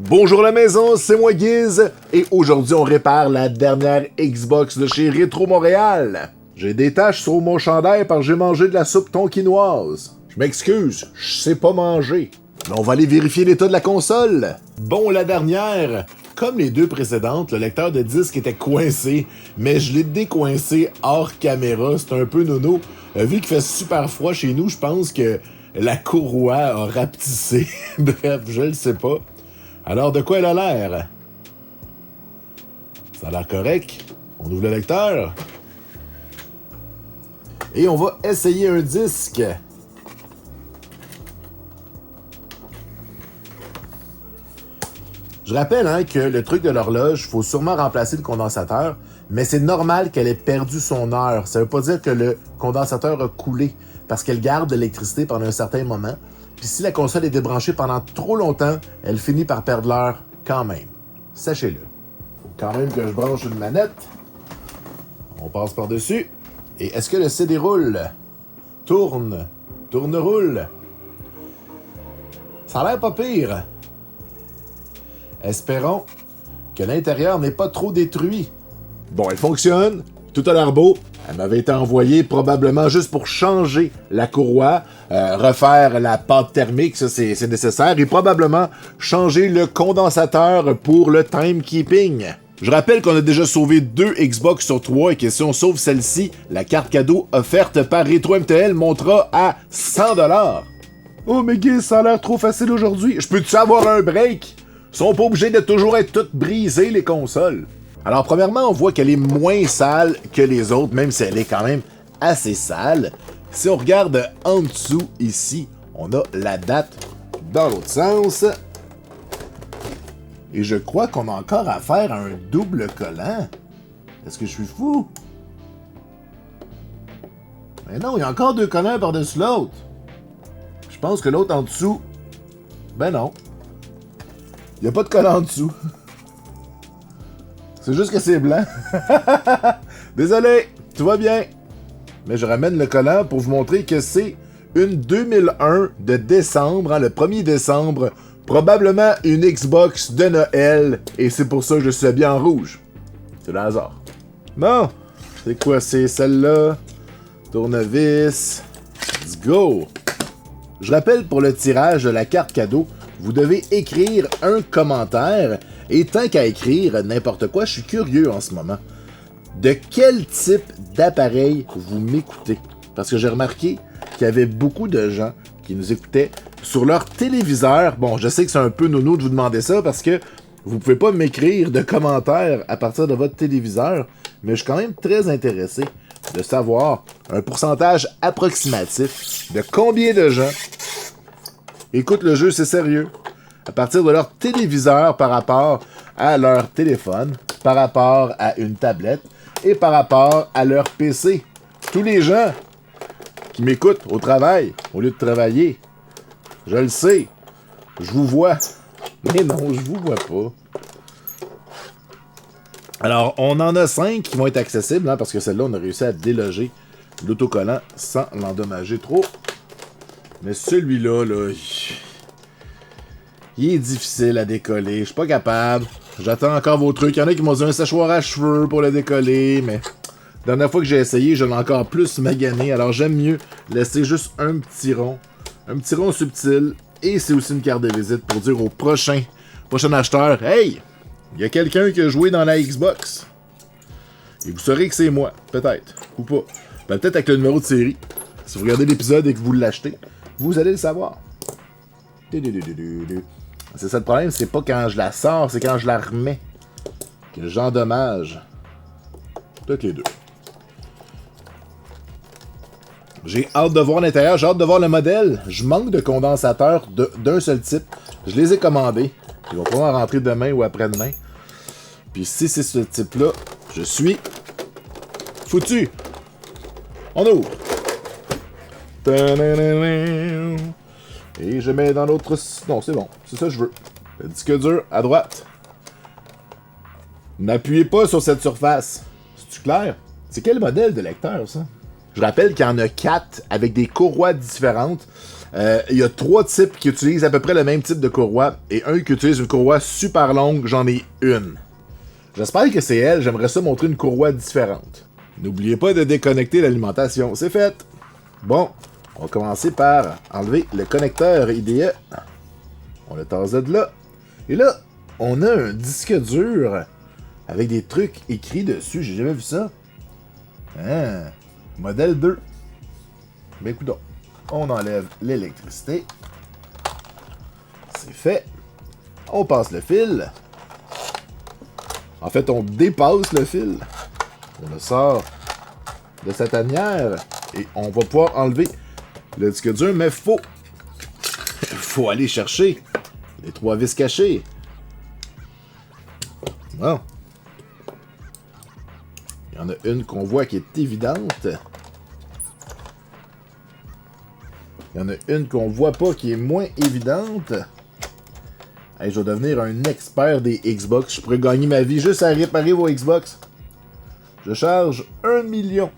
Bonjour la maison, c'est moi Guiz, et aujourd'hui on répare la dernière Xbox de chez Rétro Montréal. J'ai des taches sur mon chandail parce que j'ai mangé de la soupe tonkinoise. Je m'excuse, je sais pas manger. Mais on va aller vérifier l'état de la console. Bon, la dernière, comme les deux précédentes, le lecteur de disque était coincé, mais je l'ai décoincé hors caméra, c'est un peu nono. Vu qu'il fait super froid chez nous, je pense que la courroie a rapetissé. Bref, je le sais pas. Alors, de quoi elle a l'air? Ça a l'air correct. On ouvre le lecteur. Et on va essayer un disque. Je rappelle que le truc de l'horloge, il faut sûrement remplacer le condensateur, mais c'est normal qu'elle ait perdu son heure. Ça veut pas dire que le condensateur a coulé, parce qu'elle garde l'électricité pendant un certain moment. Puis si la console est débranchée pendant trop longtemps, elle finit par perdre l'heure quand même. Sachez-le. Faut quand même que je branche une manette. On passe par-dessus. Et est-ce que le CD roule? Tourne. Tourne-roule. Ça a l'air pas pire. Espérons que l'intérieur n'est pas trop détruit. Bon, elle fonctionne. Tout a l'air beau. Elle m'avait été envoyée probablement juste pour changer la courroie, refaire la pâte thermique, ça c'est nécessaire, et probablement changer le condensateur pour le timekeeping. Je rappelle qu'on a déjà sauvé 2 Xbox sur 3 et que si on sauve celle-ci, la carte cadeau offerte par Retro MTL montera à 100$. Oh mais Guy, ça a l'air trop facile aujourd'hui. Je peux-tu avoir un break? Ils sont pas obligés de toujours être toutes brisées les consoles. Alors, premièrement, on voit qu'elle est moins sale que les autres, même si elle est quand même assez sale. Si on regarde en dessous, ici, on a la date dans l'autre sens. Et je crois qu'on a encore affaire à un double collant. Est-ce que je suis fou? Mais non, il y a encore 2 collants par-dessus l'autre. Je pense que l'autre en dessous... Ben non. Il n'y a pas de collant en dessous. C'est juste que c'est blanc. Désolé, tout va bien. Mais je ramène le collant pour vous montrer que c'est une 2001 de décembre, le 1er décembre. Probablement une Xbox de Noël. Et c'est pour ça que je suis habillé en rouge. C'est le hasard. Bon, c'est quoi? C'est celle-là. Tournevis. Let's go. Je rappelle pour le tirage de la carte cadeau, vous devez écrire un commentaire. Et tant qu'à écrire n'importe quoi, je suis curieux en ce moment. De quel type d'appareil vous m'écoutez? Parce que j'ai remarqué qu'il y avait beaucoup de gens qui nous écoutaient sur leur téléviseur. Bon, je sais que c'est un peu nono de vous demander ça parce que vous pouvez pas m'écrire de commentaires à partir de votre téléviseur, mais je suis quand même très intéressé de savoir un pourcentage approximatif de combien de gens écoutent le jeu, c'est sérieux, à partir de leur téléviseur par rapport à leur téléphone, par rapport à une tablette et par rapport à leur PC. Tous les gens qui m'écoutent au travail, au lieu de travailler, je le sais, je vous vois. Mais non, je vous vois pas. Alors, on en a 5 qui vont être accessibles, parce que celle-là, on a réussi à déloger l'autocollant sans l'endommager trop. Mais celui-là, il est difficile à décoller. Je suis pas capable. J'attends encore vos trucs. Il y en a qui m'ont dit un séchoir à cheveux pour le décoller, mais la dernière fois que j'ai essayé, je l'ai encore plus magané. Alors j'aime mieux laisser juste un petit rond subtil. Et c'est aussi une carte de visite pour dire au prochain acheteur, hey, il y a quelqu'un qui a joué dans la Xbox. Et vous saurez que c'est moi, peut-être, ou pas. Peut-être avec le numéro de série. Si vous regardez l'épisode et que vous l'achetez, vous allez le savoir. C'est ça le problème, c'est pas quand je la sors, c'est quand je la remets que j'endommage toutes les deux. J'ai hâte de voir l'intérieur, j'ai hâte de voir le modèle. Je manque de condensateurs d'un seul type. Je les ai commandés. Ils vont pouvoir rentrer demain ou après-demain. Puis si c'est ce type-là, je suis foutu. On ouvre. Et je mets dans l'autre... Non, c'est bon. C'est ça que je veux. Le disque dur à droite. N'appuyez pas sur cette surface. C'est-tu clair? C'est quel modèle de lecteur, ça? Je rappelle qu'il y en a 4 avec des courroies différentes. Il y a 3 types qui utilisent à peu près le même type de courroie et un qui utilise une courroie super longue, j'en ai une. J'espère que c'est elle, j'aimerais ça montrer une courroie différente. N'oubliez pas de déconnecter l'alimentation, c'est fait. Bon, on va commencer par enlever le connecteur IDE. On le tasse de là. Et là, on a un disque dur avec des trucs écrits dessus, j'ai jamais vu ça. Ah, modèle 2. Ben écoute, on enlève l'électricité. C'est fait. On passe le fil. En fait, on dépasse le fil. On le sort de sa tanière. Et on va pouvoir enlever le disque dur, mais faut aller chercher les 3 vis cachées. Bon. Il y en a une qu'on voit qui est évidente. Il y en a une qu'on voit pas qui est moins évidente. Hey, je vais devenir un expert des Xbox. Je pourrais gagner ma vie juste à réparer vos Xbox. Je charge 1 million.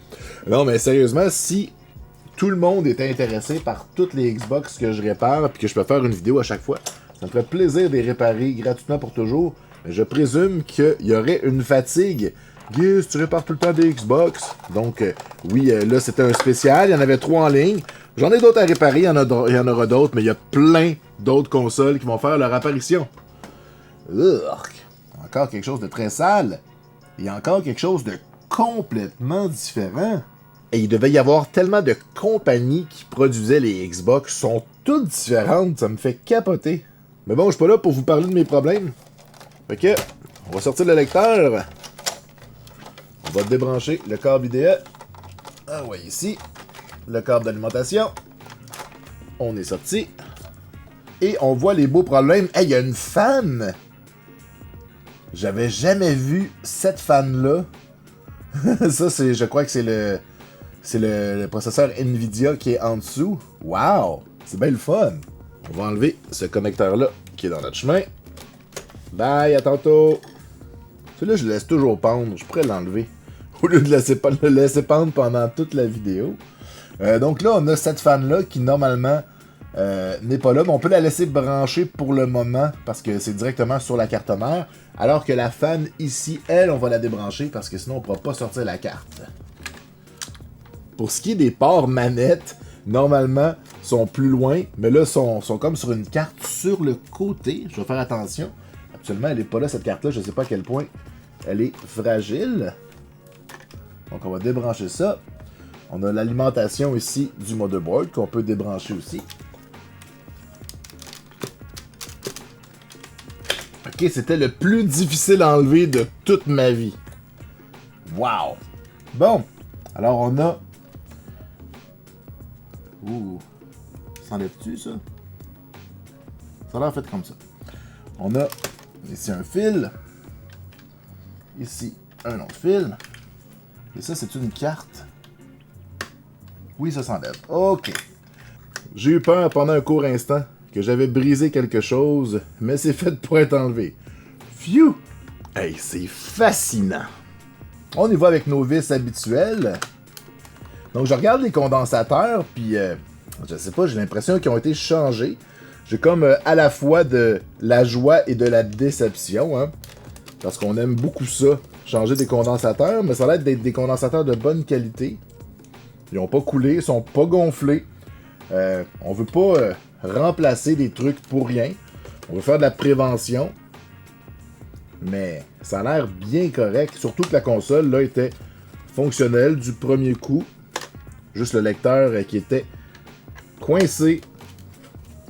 Non, mais sérieusement, si tout le monde était intéressé par toutes les Xbox que je répare puis que je peux faire une vidéo à chaque fois, ça me ferait plaisir de les réparer gratuitement pour toujours. Mais je présume qu'il y aurait une fatigue. Guys, tu répares tout le temps des Xbox. Donc, oui, là, c'était un spécial. Il y en avait 3 en ligne. J'en ai d'autres à réparer. Il y en aura d'autres, mais il y a plein d'autres consoles qui vont faire leur apparition. Urgh. Encore quelque chose de très sale. Et encore quelque chose de complètement différent. Et il devait y avoir tellement de compagnies qui produisaient les Xbox. Sont toutes différentes. Ça me fait capoter. Mais bon, je suis pas là pour vous parler de mes problèmes. Fait que, on va sortir le lecteur. On va débrancher le câble IDE. Ah ouais, ici. Le câble d'alimentation. On est sorti. Et on voit les beaux problèmes. Hey, il y a une fan! J'avais jamais vu cette fan-là. Ça, c'est, je crois que c'est le processeur Nvidia qui est en dessous. Wow! C'est bien le fun. On va enlever ce connecteur-là qui est dans notre chemin. Bye, à tantôt! Celui-là, je le laisse toujours pendre. Je pourrais l'enlever. Au lieu de le laisser pendre pendant toute la vidéo. Donc là, on a cette fan-là qui, normalement, n'est pas là. Mais on peut la laisser brancher pour le moment parce que c'est directement sur la carte mère. Alors que la fan ici, elle, on va la débrancher parce que sinon, on ne pourra pas sortir la carte. Pour ce qui est des ports manettes, normalement, sont plus loin. Mais là, sont comme sur une carte sur le côté. Je vais faire attention. Actuellement, elle n'est pas là, cette carte-là. Je ne sais pas à quel point elle est fragile. Donc, on va débrancher ça. On a l'alimentation ici du motherboard qu'on peut débrancher aussi. Ok, c'était le plus difficile à enlever de toute ma vie. Wow! Bon, alors on a... Ouh, s'enlève-tu ça? Ça a l'air fait comme ça. On a ici un fil. Ici, un autre fil. Et ça, c'est une carte. Oui, ça s'enlève. OK. J'ai eu peur pendant un court instant que j'avais brisé quelque chose, mais c'est fait pour être enlevé. Phew! Hey, c'est fascinant. On y va avec nos vis habituelles. Donc, je regarde les condensateurs, puis je sais pas, j'ai l'impression qu'ils ont été changés. J'ai comme à la fois de la joie et de la déception, hein, parce qu'on aime beaucoup ça, changer des condensateurs, mais ça a l'air d'être des condensateurs de bonne qualité. Ils n'ont pas coulé, ils sont pas gonflés. On veut pas remplacer des trucs pour rien. On veut faire de la prévention. Mais ça a l'air bien correct. Surtout que la console là était fonctionnelle du premier coup. Juste le lecteur qui était coincé.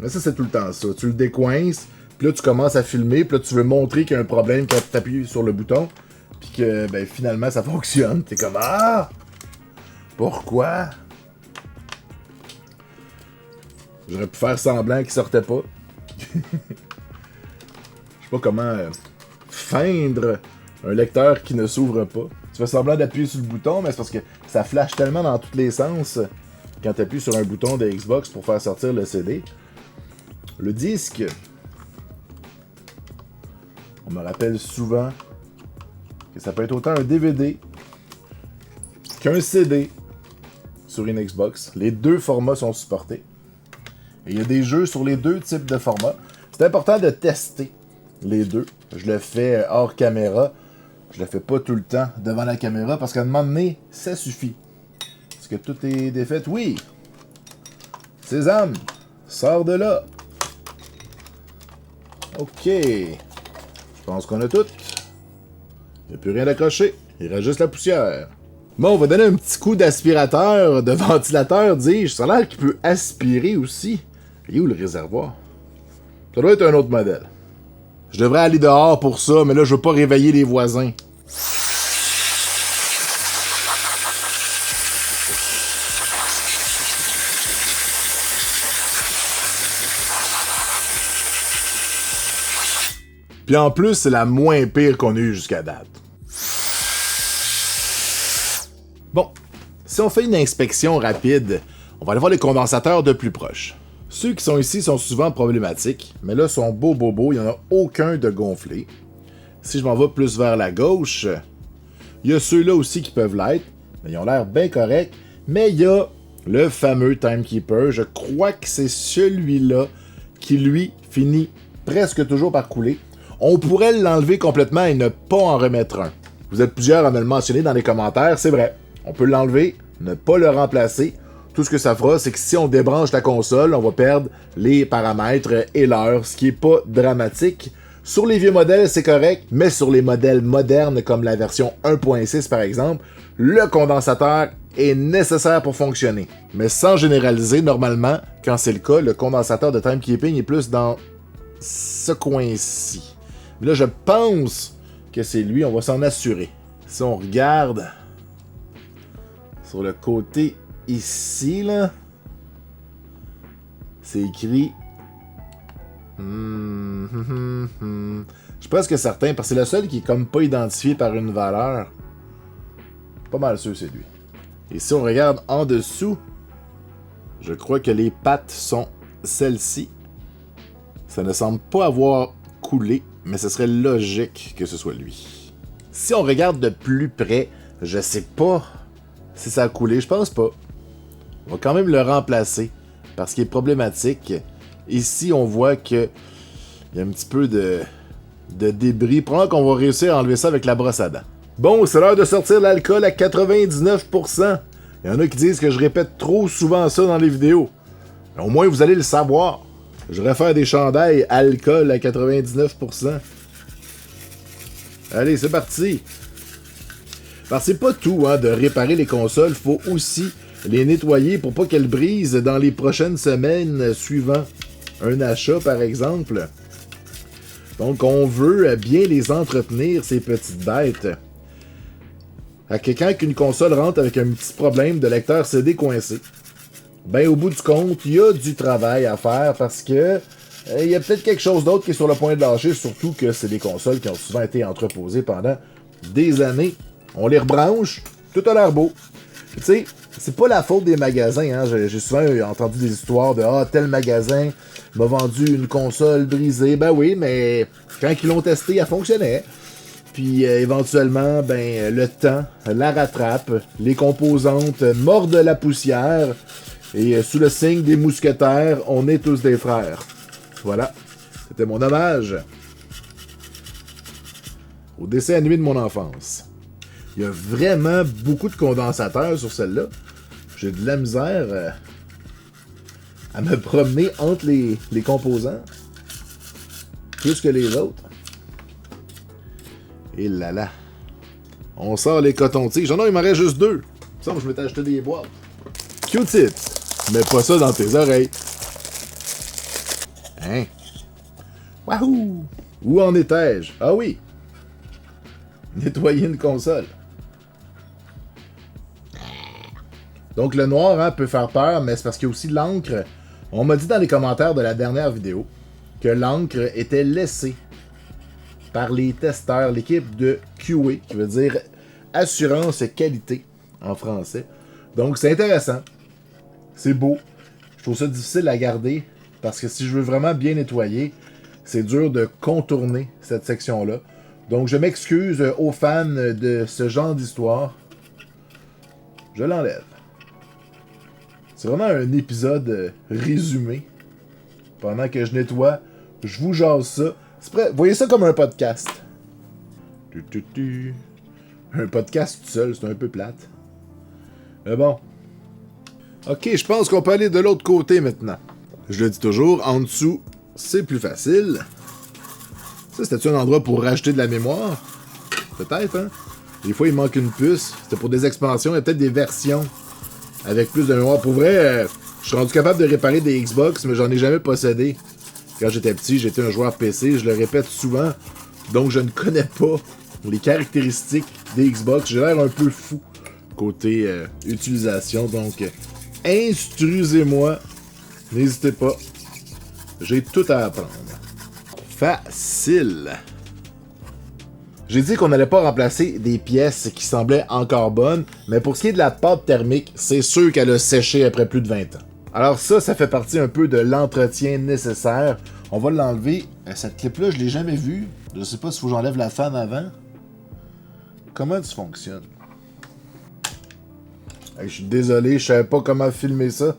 Mais ça, c'est tout le temps ça. Tu le décoinces, puis là, tu commences à filmer, puis là, tu veux montrer qu'il y a un problème quand tu appuies sur le bouton, puis que ben, finalement, ça fonctionne. T'es comme « Ah! Pourquoi? » J'aurais pu faire semblant qu'il sortait pas. Je sais pas comment feindre un lecteur qui ne s'ouvre pas. Tu fais semblant d'appuyer sur le bouton, mais c'est parce que ça flash tellement dans tous les sens quand tu appuies sur un bouton de Xbox pour faire sortir le CD. Le disque, on me rappelle souvent que ça peut être autant un DVD qu'un CD sur une Xbox. Les deux formats sont supportés. Et il y a des jeux sur les deux types de formats. C'est important de tester les deux. Je le fais hors caméra. Je le fais pas tout le temps devant la caméra parce qu'à un moment donné, ça suffit. Est-ce que tout est défait? Oui! Sésame! Sors de là! OK. Je pense qu'on a tout. Il n'y a plus rien d'accroché. Il reste juste la poussière. Bon, on va donner un petit coup d'aspirateur, de ventilateur, dis-je. Ça a l'air qu'il peut aspirer aussi. Et où le réservoir? Ça doit être un autre modèle. Je devrais aller dehors pour ça, mais là, je veux pas réveiller les voisins. Puis en plus, c'est la moins pire qu'on a eue jusqu'à date. Bon, si on fait une inspection rapide, on va aller voir les condensateurs de plus proche. Ceux qui sont ici sont souvent problématiques, mais là, sont beaux, il n'y en a aucun de gonflé. Si je m'en vais plus vers la gauche, il y a ceux-là aussi qui peuvent l'être, mais ils ont l'air bien corrects. Mais il y a le fameux Timekeeper, je crois que c'est celui-là qui, lui, finit presque toujours par couler. On pourrait l'enlever complètement et ne pas en remettre un. Vous êtes plusieurs à me le mentionner dans les commentaires, c'est vrai. On peut l'enlever, ne pas le remplacer. Tout ce que ça fera, c'est que si on débranche la console, on va perdre les paramètres et l'heure, ce qui est pas dramatique. Sur les vieux modèles, c'est correct, mais sur les modèles modernes, comme la version 1.6 par exemple, le condensateur est nécessaire pour fonctionner. Mais sans généraliser, normalement, quand c'est le cas, le condensateur de timekeeping est plus dans ce coin-ci. Mais là, je pense que c'est lui, on va s'en assurer. Si on regarde sur le côté ici, là, c'est écrit... Je suis presque certain, parce que c'est le seul qui est comme pas identifié par une valeur. Pas mal sûr c'est lui. Et si on regarde en dessous, je crois que les pattes sont celles-ci. Ça ne semble pas avoir coulé, mais ce serait logique que ce soit lui. Si on regarde de plus près, je sais pas si ça a coulé, je pense pas. On va quand même le remplacer, parce qu'il est problématique. Ici, on voit que il y a un petit peu de débris. Probablement qu'on va réussir à enlever ça avec la brosse à dents. Bon, c'est l'heure de sortir l'alcool à 99%. Il y en a qui disent que je répète trop souvent ça dans les vidéos. Mais au moins, vous allez le savoir. Je vais faire des chandails alcool à 99%. Allez, c'est parti. Parce que c'est pas tout, hein, de réparer les consoles. Faut aussi les nettoyer pour pas qu'elles brisent dans les prochaines semaines suivant un achat, par exemple. Donc, on veut bien les entretenir, ces petites bêtes. Quand une console rentre avec un petit problème de lecteur CD coincé, ben au bout du compte, il y a du travail à faire parce que il y a peut-être quelque chose d'autre qui est sur le point de lâcher, surtout que c'est des consoles qui ont souvent été entreposées pendant des années. On les rebranche, tout a l'air beau. Tu sais, c'est pas la faute des magasins, hein. J'ai souvent entendu des histoires de « Ah, tel magasin m'a vendu une console brisée. » Ben oui, mais quand ils l'ont testé, elle fonctionnait. Puis éventuellement, ben le temps la rattrape, les composantes mordent la poussière, et sous le signe des mousquetaires, on est tous des frères. Voilà, c'était mon hommage au dessin animé de mon enfance. Il y a vraiment beaucoup de condensateurs sur celle-là. J'ai de la misère à me promener entre les composants. Plus que les autres. Et là là. On sort les cotons-tiges. J'en ai, il m'en reste juste 2. Il semble que je m'étais acheté des boîtes. Q-tips. Mets pas ça dans tes oreilles. Hein? Wahoo! Où en étais-je? Ah oui! Nettoyer une console. Donc le noir, hein, peut faire peur, mais c'est parce qu'il y a aussi l'encre. On m'a dit dans les commentaires de la dernière vidéo que l'encre était laissée par les testeurs, l'équipe de QA, qui veut dire assurance qualité en français. Donc c'est intéressant. C'est beau. Je trouve ça difficile à garder parce que si je veux vraiment bien nettoyer, c'est dur de contourner cette section-là. Donc je m'excuse aux fans de ce genre d'histoire. Je l'enlève. C'est vraiment un épisode résumé pendant que je nettoie, je vous jase ça. C'est prêt. Voyez ça comme un podcast. Un podcast tout seul, c'est un peu plate. Mais bon. Ok, je pense qu'on peut aller de l'autre côté maintenant. Je le dis toujours, en dessous, c'est plus facile. Ça, c'était-tu un endroit pour rajouter de la mémoire? Peut-être, hein? Des fois, il manque une puce. C'était pour des expansions. Il y a peut-être des versions avec plus de mémoire. Pour vrai, je suis rendu capable de réparer des Xbox, mais j'en ai jamais possédé. Quand j'étais petit, j'étais un joueur PC. Je le répète souvent. Donc, je ne connais pas les caractéristiques des Xbox. J'ai l'air un peu fou côté utilisation. Donc, instruisez-moi. N'hésitez pas. J'ai tout à apprendre. Facile. J'ai dit qu'on n'allait pas remplacer des pièces qui semblaient encore bonnes, mais pour ce qui est de la pâte thermique, c'est sûr qu'elle a séché après plus de 20 ans. Alors ça fait partie un peu de l'entretien nécessaire. On va l'enlever. Cette clip-là, je l'ai jamais vue. Je sais pas s'il faut que j'enlève la fan avant. Comment ça fonctionne? Je suis désolé, je savais pas comment filmer ça.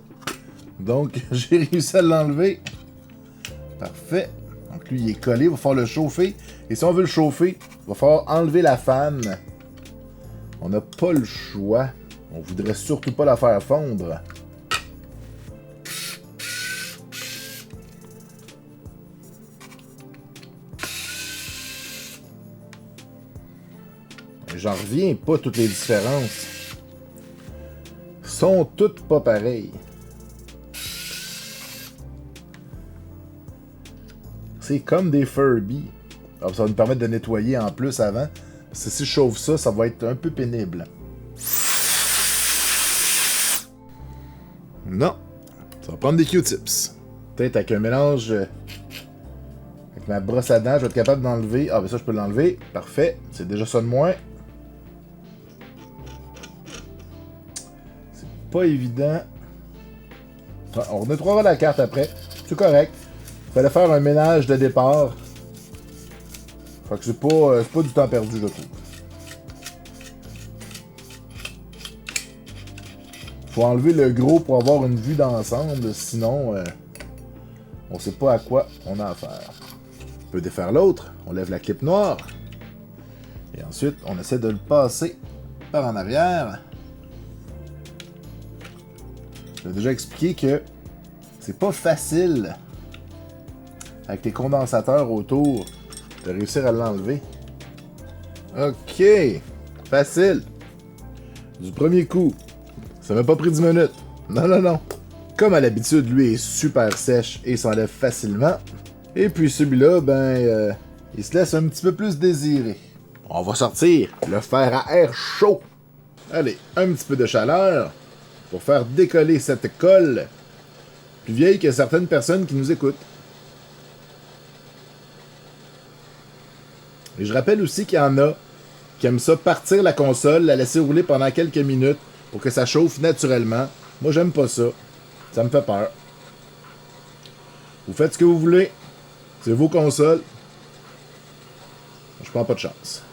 Donc, j'ai réussi à l'enlever. Parfait. Donc lui, il est collé, il va falloir le chauffer. Et si on veut le chauffer, il va falloir enlever la fan. On n'a pas le choix. On voudrait surtout pas la faire fondre. J'en reviens pas toutes les différences. Sont toutes pas pareilles. C'est comme des Furby. Alors, ça va nous permettre de nettoyer en plus avant. Parce que si je chauffe ça, ça va être un peu pénible. Non. Ça va prendre des Q-tips. Peut-être avec un mélange... avec ma brosse à dents, je vais être capable d'enlever... Ah, ben ça, je peux l'enlever. Parfait. C'est déjà ça de moins. C'est pas évident. On nettoiera la carte après. C'est correct. Fallait faire un ménage de départ. Fait que c'est pas du temps perdu, je trouve. Faut enlever le gros pour avoir une vue d'ensemble, sinon on sait pas à quoi on a affaire. On peut défaire l'autre, on lève la clip noire. Et ensuite, on essaie de le passer par en arrière. J'ai déjà expliqué que c'est pas facile avec les condensateurs autour de réussir à l'enlever. Ok, facile. Du premier coup. Ça m'a pas pris 10 minutes. Non, non, non. Comme à l'habitude, lui est super sèche et s'enlève facilement. Et puis celui-là, il se laisse un petit peu plus désirer. On va sortir le fer à air chaud. Allez, un petit peu de chaleur pour faire décoller cette colle plus vieille que certaines personnes qui nous écoutent. Et je rappelle aussi qu'il y en a qui aiment ça partir la console, la laisser rouler pendant quelques minutes pour que ça chauffe naturellement. Moi, j'aime pas ça. Ça me fait peur. Vous faites ce que vous voulez. C'est vos consoles. Je prends pas de chance.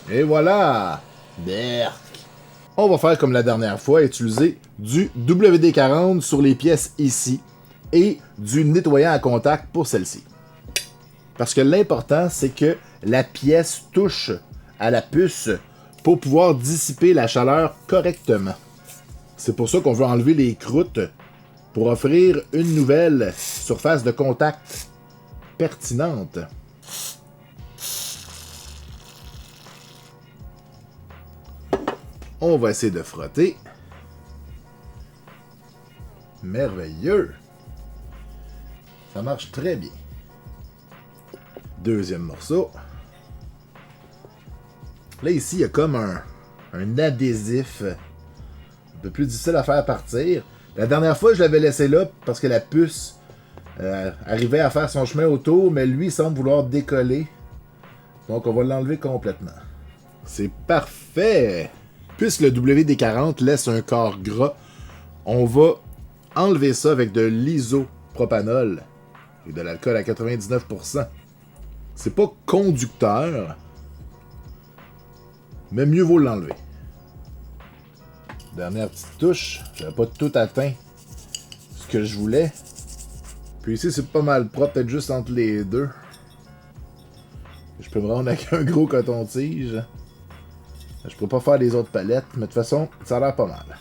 Et voilà! Berk! On va faire comme la dernière fois, utiliser du WD-40 sur les pièces ici et du nettoyant à contact pour celle-ci. Parce que l'important, c'est que la pièce touche à la puce pour pouvoir dissiper la chaleur correctement. C'est pour ça qu'on veut enlever les croûtes pour offrir une nouvelle surface de contact pertinente. On va essayer de frotter. Merveilleux! Ça marche très bien. Deuxième morceau. Là, ici, il y a comme un adhésif un peu plus difficile à faire partir. La dernière fois, je l'avais laissé là parce que la puce arrivait à faire son chemin autour, mais lui, il semble vouloir décoller. Donc, on va l'enlever complètement. C'est parfait! Puisque le WD-40 laisse un corps gras, on va enlever ça avec de l'isopropanol et de l'alcool à 99%. C'est pas conducteur, mais mieux vaut l'enlever. Dernière petite touche. J'avais pas tout atteint ce que je voulais. Puis ici, c'est pas mal propre, peut-être juste entre les deux. Je peux me rendre avec un gros coton-tige. Je pourrais pas faire les autres palettes, mais de toute façon, ça a l'air pas mal.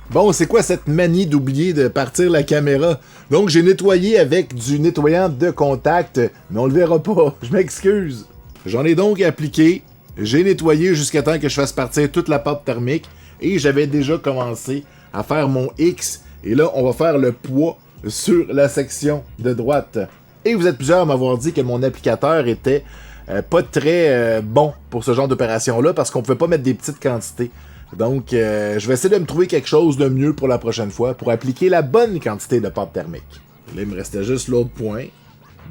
Bon, c'est quoi cette manie d'oublier de partir la caméra? Donc, j'ai nettoyé avec du nettoyant de contact, mais on le verra pas. Je m'excuse. J'en ai donc appliqué. J'ai nettoyé jusqu'à temps que je fasse partir toute la pâte thermique. Et j'avais déjà commencé à faire mon X. Et là, on va faire le poids sur la section de droite. Et vous êtes plusieurs à m'avoir dit que mon applicateur était pas très bon pour ce genre d'opération-là parce qu'on pouvait pas mettre des petites quantités. Donc, je vais essayer de me trouver quelque chose de mieux pour la prochaine fois pour appliquer la bonne quantité de pâte thermique. Et là, il me restait juste l'autre point.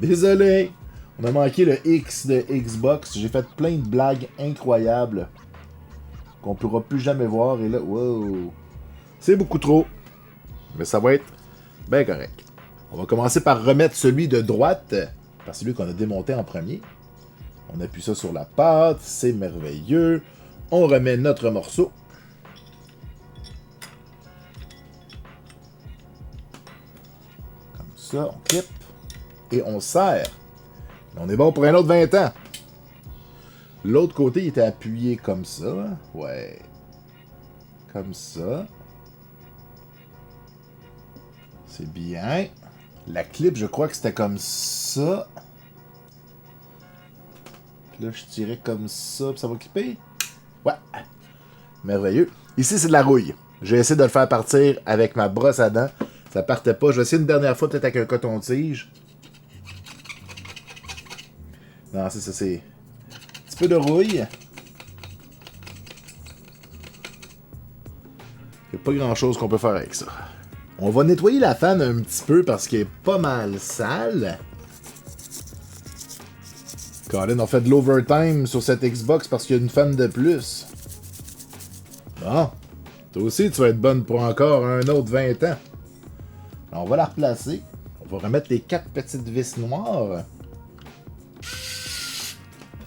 Désolé! On a manqué le X de Xbox. J'ai fait plein de blagues incroyables qu'on pourra plus jamais voir. Et là, wow! C'est beaucoup trop. Mais ça va être bien correct. On va commencer par remettre celui de droite, parce que celui qu'on a démonté en premier. On appuie ça sur la pâte, c'est merveilleux. On remet notre morceau. Comme ça, on clip. Et on serre. On est bon pour un autre 20 ans. L'autre côté, il était appuyé comme ça. Ouais. Comme ça. C'est bien. La clip, je crois que c'était comme ça. Puis là, je tirais comme ça, puis ça va clipper. Ouais. Merveilleux. Ici, c'est de la rouille. J'ai essayé de le faire partir avec ma brosse à dents. Ça partait pas. Je vais essayer une dernière fois, peut-être avec un coton-tige. Non, c'est ça, c'est un petit peu de rouille. Il n'y a pas grand-chose qu'on peut faire avec ça. On va nettoyer la fan un petit peu parce qu'elle est pas mal sale. Colin, on fait de l'overtime sur cette Xbox parce qu'il y a une fan de plus. Bon. Toi aussi, tu vas être bonne pour encore un autre 20 ans. Alors, on va la replacer. On va remettre les 4 petites vis noires.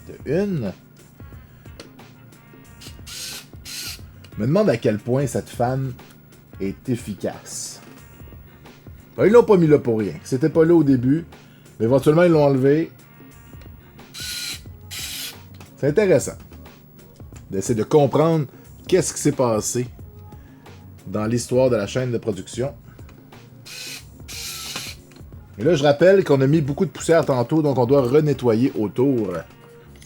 De une. Je me demande à quel point cette fan est efficace. Ben, ils l'ont pas mis là pour rien. C'était pas là au début. Mais éventuellement, ils l'ont enlevé. C'est intéressant d'essayer de comprendre qu'est-ce qui s'est passé dans l'histoire de la chaîne de production. Et là, je rappelle qu'on a mis beaucoup de poussière tantôt, donc on doit renettoyer autour.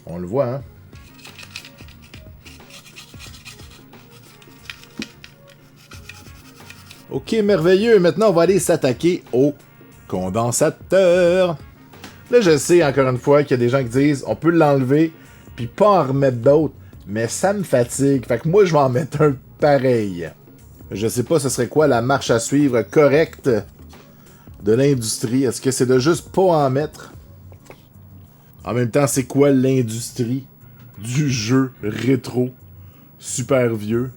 On le voit, hein? Ok, merveilleux. Maintenant, on va aller s'attaquer au condensateur. Là, je sais, encore une fois, qu'il y a des gens qui disent on peut l'enlever puis pas en remettre d'autres. Mais ça me fatigue. Fait que moi, je vais en mettre un pareil. Je sais pas ce serait quoi la marche à suivre correcte de l'industrie. Est-ce que c'est de juste pas en mettre? En même temps, c'est quoi l'industrie du jeu rétro super vieux?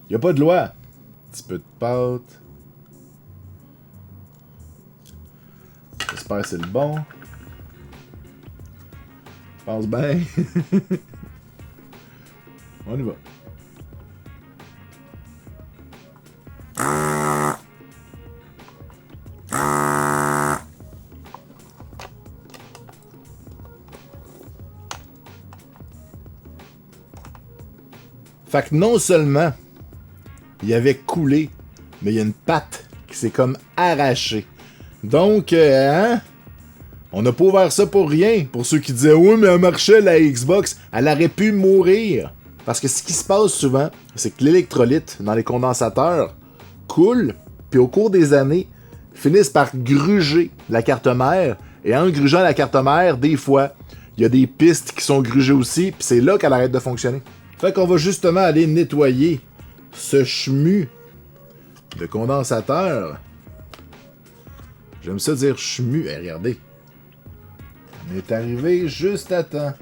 Y a pas de loi. Un petit peu de pâte. J'espère que c'est le bon. Je pense bien. On y va. Fait que non seulement il avait coulé, mais il y a une patte qui s'est comme arrachée. Donc, hein? On n'a pas ouvert ça pour rien. Pour ceux qui disaient, oui, mais elle marchait la Xbox, elle aurait pu mourir. Parce que ce qui se passe souvent, c'est que l'électrolyte dans les condensateurs coule, puis au cours des années, finissent par gruger la carte mère. Et en grugeant la carte mère, des fois, il y a des pistes qui sont grugées aussi, puis c'est là qu'elle arrête de fonctionner. Fait qu'on va justement aller nettoyer ce chemu de condensateur. J'aime ça dire chemu. Eh, regardez. On est arrivé juste à temps.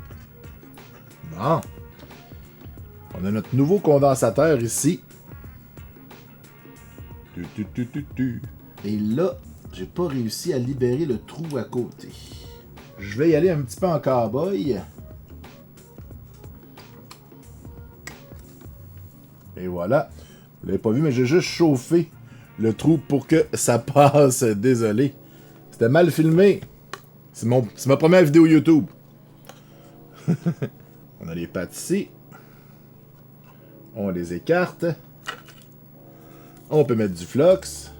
Bon. On a notre nouveau condensateur ici. Et là, j'ai pas réussi à libérer le trou à côté. Je vais y aller un petit peu en cow-boy. Et voilà. Vous l'avez pas vu, mais j'ai juste chauffé le trou pour que ça passe. Désolé. C'était mal filmé. C'est ma première vidéo YouTube. On a les pattes ici. On les écarte. On peut mettre du flox.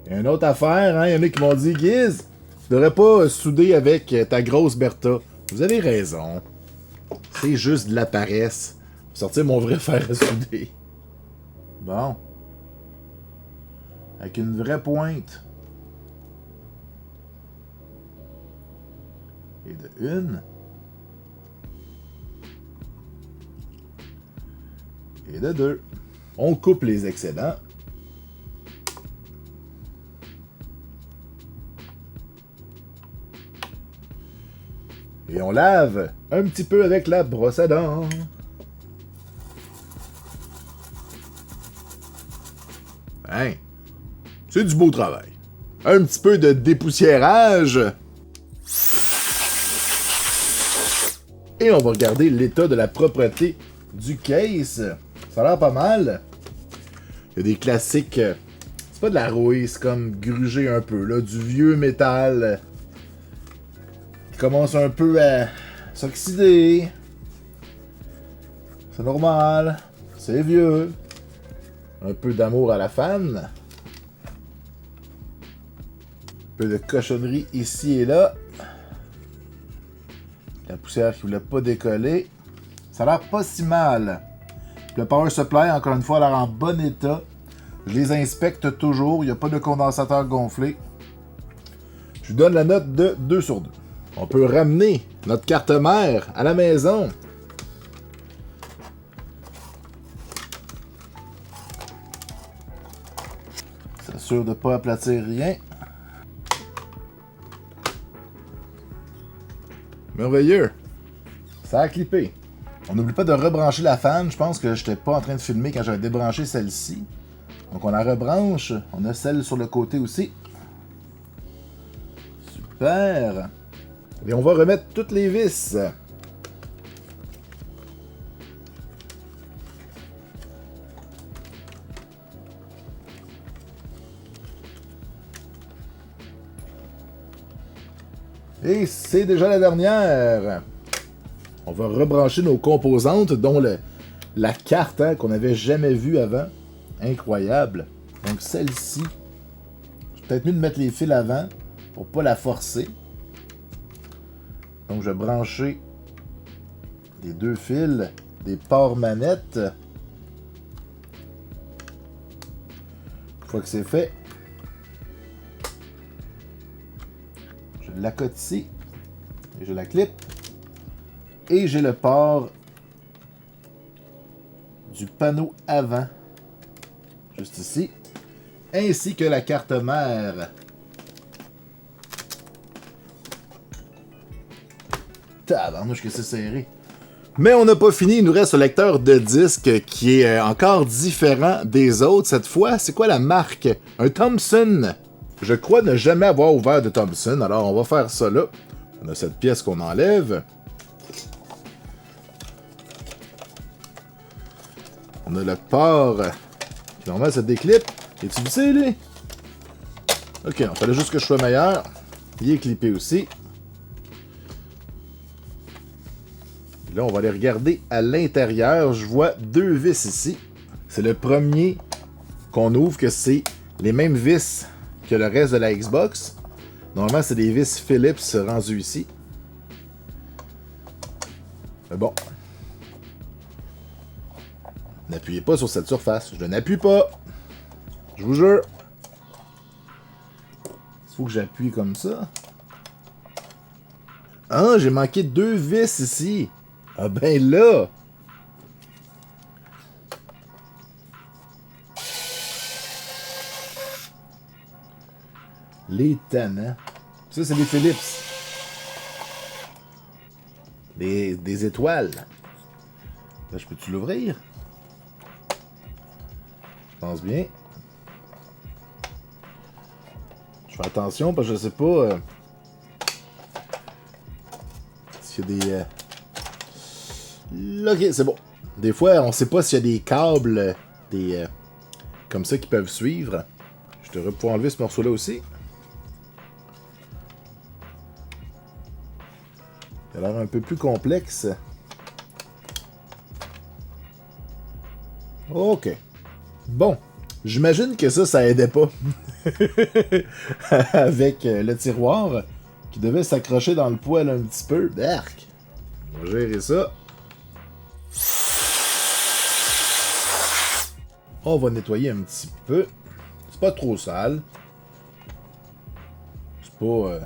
Il y a une autre affaire, hein. Il y en a qui m'ont dit, Giz, tu devrais pas souder avec ta grosse Bertha. Vous avez raison. C'est juste de la paresse. Je vais sortir mon vrai fer à souder. Bon. Avec une vraie pointe. Et de une. Et de deux. On coupe les excédents. Et on lave un petit peu avec la brosse à dents. Hein? C'est du beau travail. Un petit peu de dépoussiérage. Et on va regarder l'état de la propreté du case. Ça a l'air pas mal. Il y a des classiques. C'est pas de la rouille, c'est comme grugé un peu, là. Du vieux métal. Qui commence un peu à s'oxyder. C'est normal. C'est vieux. Un peu d'amour à la fan. Un peu de cochonnerie ici et là. La poussière qui voulait pas décoller. Ça a l'air pas si mal. Le power supply, encore une fois, a l'air en bon état. Je les inspecte toujours. Il n'y a pas de condensateur gonflé. Je lui donne la note de 2 sur 2. On peut ramener notre carte mère à la maison. S'assure de ne pas aplatir rien. Merveilleux. Ça a clippé. On n'oublie pas de rebrancher la fan. Je pense que je n'étais pas en train de filmer quand j'avais débranché celle-ci. Donc on la rebranche. On a celle sur le côté aussi. Super. Et on va remettre toutes les vis. Et c'est déjà la dernière. On va rebrancher nos composantes, dont la carte hein, qu'on n'avait jamais vue avant. Incroyable. Donc celle-ci, c'est peut-être mieux de mettre les fils avant pour pas la forcer. Donc je vais brancher les 2 fils des ports manettes. Une fois que c'est fait, je l'accote ici et je la clip. Et j'ai le port du panneau avant, juste ici, ainsi que la carte mère. Tabarnouche que c'est serré. Mais on n'a pas fini, il nous reste le lecteur de disque qui est encore différent des autres. Cette fois, c'est quoi la marque? Un Thomson. Je crois ne jamais avoir ouvert de Thomson, alors on va faire ça là. On a cette pièce qu'on enlève. On a le port qui normalement se déclipe. Es-tu vissé, lui? Ok, il fallait juste que je sois meilleur. Il est clippé aussi. Là, on va aller regarder à l'intérieur. Je vois 2 vis ici. C'est le premier qu'on ouvre, que c'est les mêmes vis que le reste de la Xbox. Normalement, c'est des vis Philips rendues ici. Mais bon. N'appuyez pas sur cette surface. Je n'appuie pas. Je vous jure. Il faut que j'appuie comme ça. Ah, j'ai manqué 2 vis ici. Ah ben là! Les tannants. Ça, c'est des Philips. Des étoiles. Là, je peux-tu l'ouvrir? Je pense bien. Je fais attention parce que je sais pas s'il y a des... Ok, c'est bon. Des fois, on sait pas s'il y a des câbles, comme ça qui peuvent suivre. Je devrais pouvoir enlever ce morceau-là aussi. Il a l'air un peu plus complexe. Ok. Bon. J'imagine que ça aidait pas. Avec le tiroir qui devait s'accrocher dans le poêle un petit peu. Berk. On va gérer ça. On va nettoyer un petit peu. C'est pas trop sale. C'est pas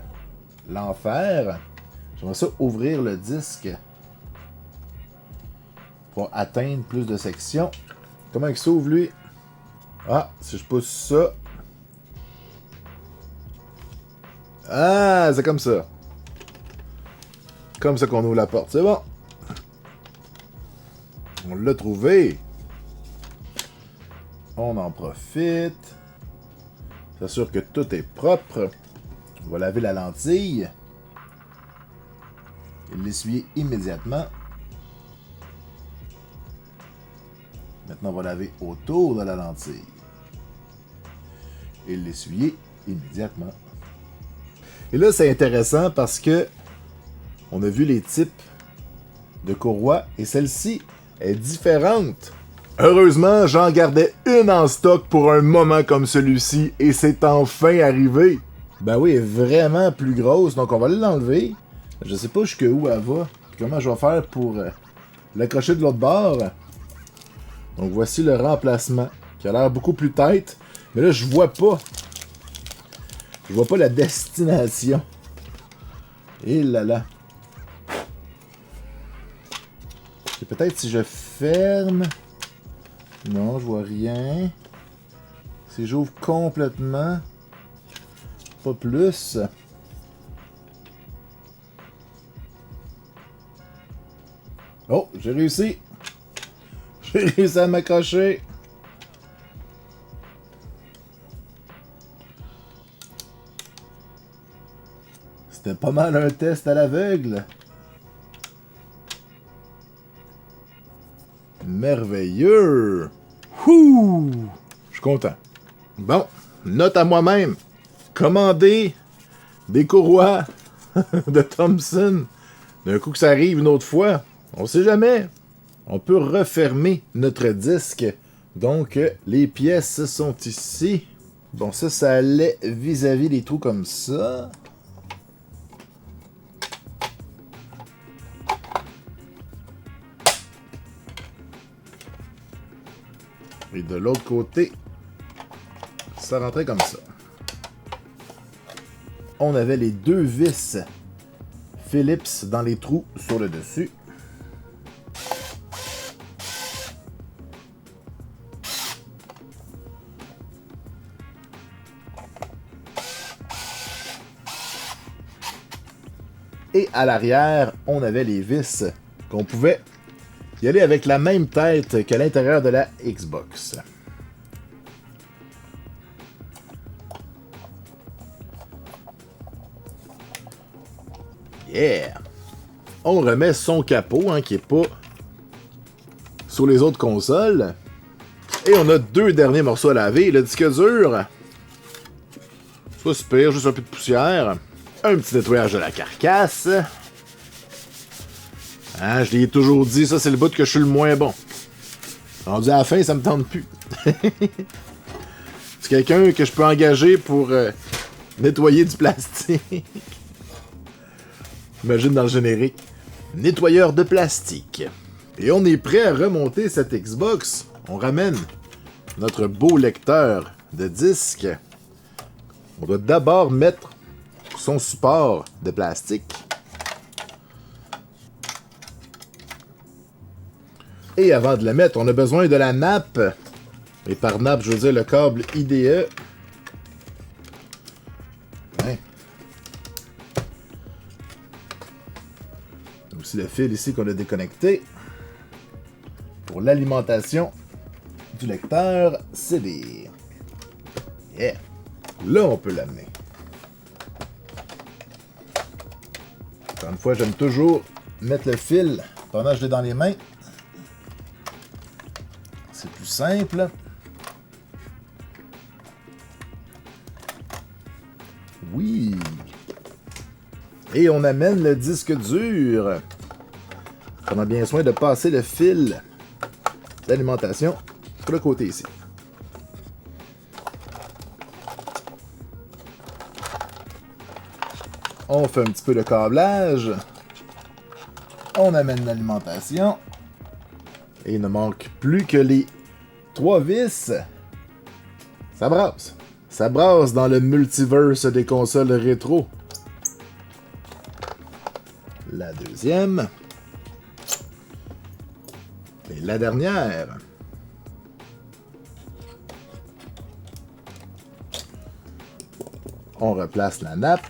l'enfer. J'aimerais ça ouvrir le disque pour atteindre plus de sections. Comment il s'ouvre, lui? Ah, si je pousse ça... Ah, c'est comme ça. Comme ça qu'on ouvre la porte. C'est bon. On l'a trouvé. On en profite. S'assure que tout est propre. On va laver la lentille. Et l'essuyer immédiatement. Maintenant, on va laver autour de la lentille. Et l'essuyer immédiatement. Et là, c'est intéressant parce que on a vu les types de courroies et celle-ci est différente. Heureusement, j'en gardais une en stock pour un moment comme celui-ci et c'est enfin arrivé. Ben oui, elle est vraiment plus grosse, donc on va l'enlever. Je sais pas jusqu'où elle va. Comment je vais faire pour l'accrocher de l'autre bord. Donc voici le remplacement, qui a l'air beaucoup plus tête. Mais là, je vois pas. Je vois pas la destination. Et là là. Et peut-être si je ferme... Non, je vois rien. Si j'ouvre complètement... Pas plus... Oh, j'ai réussi. J'ai réussi à m'accrocher. C'était pas mal un test à l'aveugle. Merveilleux. Ouh, je suis content. Bon, note à moi-même. Commander des courroies de Thomson. D'un coup que ça arrive une autre fois. On sait jamais. On peut refermer notre disque. Donc, les pièces sont ici. Bon, ça allait vis-à-vis des trous comme ça. Et de l'autre côté, ça rentrait comme ça. On avait les deux vis Phillips dans les trous sur le dessus. Et à l'arrière, on avait les vis qu'on pouvait y aller avec la même tête qu'à l'intérieur de la Xbox. Yeah! On remet son capot, qui est pas sur les autres consoles. Et on a deux derniers morceaux à laver. Le disque dur. C'est pas super, juste un peu de poussière. Un petit nettoyage de la carcasse. Je l'ai toujours dit, ça c'est le bout que je suis le moins bon. Rendu à la fin, ça me tente plus. C'est quelqu'un que je peux engager pour nettoyer du plastique. Imagine dans le générique. Nettoyeur de plastique. Et on est prêt à remonter cette Xbox. On ramène notre beau lecteur de disque. On doit d'abord mettre son support de plastique. Et avant de le mettre, on a besoin de la nappe. Et par nappe, je veux dire le câble IDE. Ouais. Aussi le fil ici qu'on a déconnecté. Pour l'alimentation du lecteur CD. Yeah. Là, on peut l'amener. Encore une fois, j'aime toujours mettre le fil pendant que je l'ai dans les mains. simple. Oui. Et on amène le disque dur. Prenons bien soin de passer le fil d'alimentation sur le côté ici. On fait un petit peu de câblage. On amène l'alimentation. Et il ne manque plus que les 3 vis. Ça brasse. Ça brasse dans le multiverse des consoles rétro. La deuxième. Et la dernière. On replace la nappe.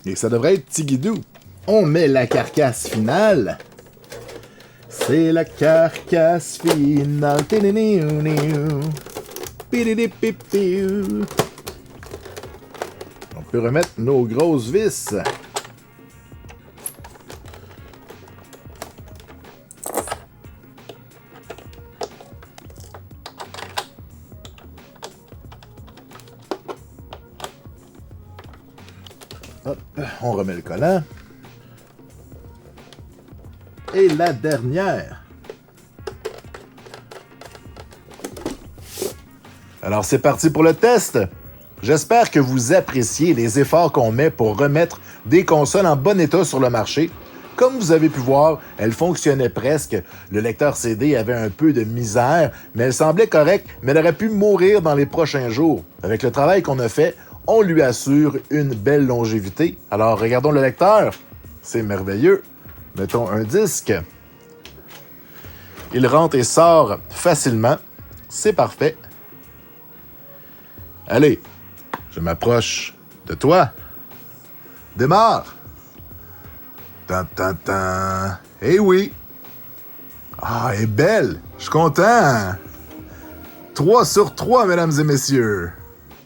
Et ça devrait être tigidou. On met la carcasse finale. C'est la carcasse finale. On peut remettre nos grosses vis. Hop, on remet le collant. Et la dernière. Alors c'est parti pour le test. J'espère que vous appréciez les efforts qu'on met pour remettre des consoles en bon état sur le marché. Comme vous avez pu voir, elle fonctionnait presque. Le lecteur CD avait un peu de misère, mais elle semblait correcte, mais elle aurait pu mourir dans les prochains jours. Avec le travail qu'on a fait, on lui assure une belle longévité. Alors regardons le lecteur. C'est merveilleux. Mettons un disque. Il rentre et sort facilement. C'est parfait. Allez, je m'approche de toi. Démarre. Tan, tan, tan. Eh oui. Ah, elle est belle. Je suis content. 3 sur 3, mesdames et messieurs.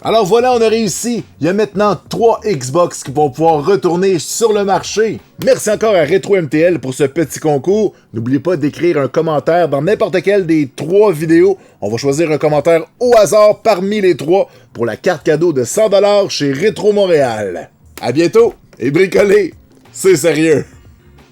Alors voilà, on a réussi. Il y a maintenant 3 Xbox qui vont pouvoir retourner sur le marché. Merci encore à RetroMTL pour ce petit concours. N'oubliez pas d'écrire un commentaire dans n'importe quelle des 3 vidéos. On va choisir un commentaire au hasard parmi les 3 pour la carte cadeau de 100$ chez Rétro Montréal. À bientôt et bricolez, c'est sérieux.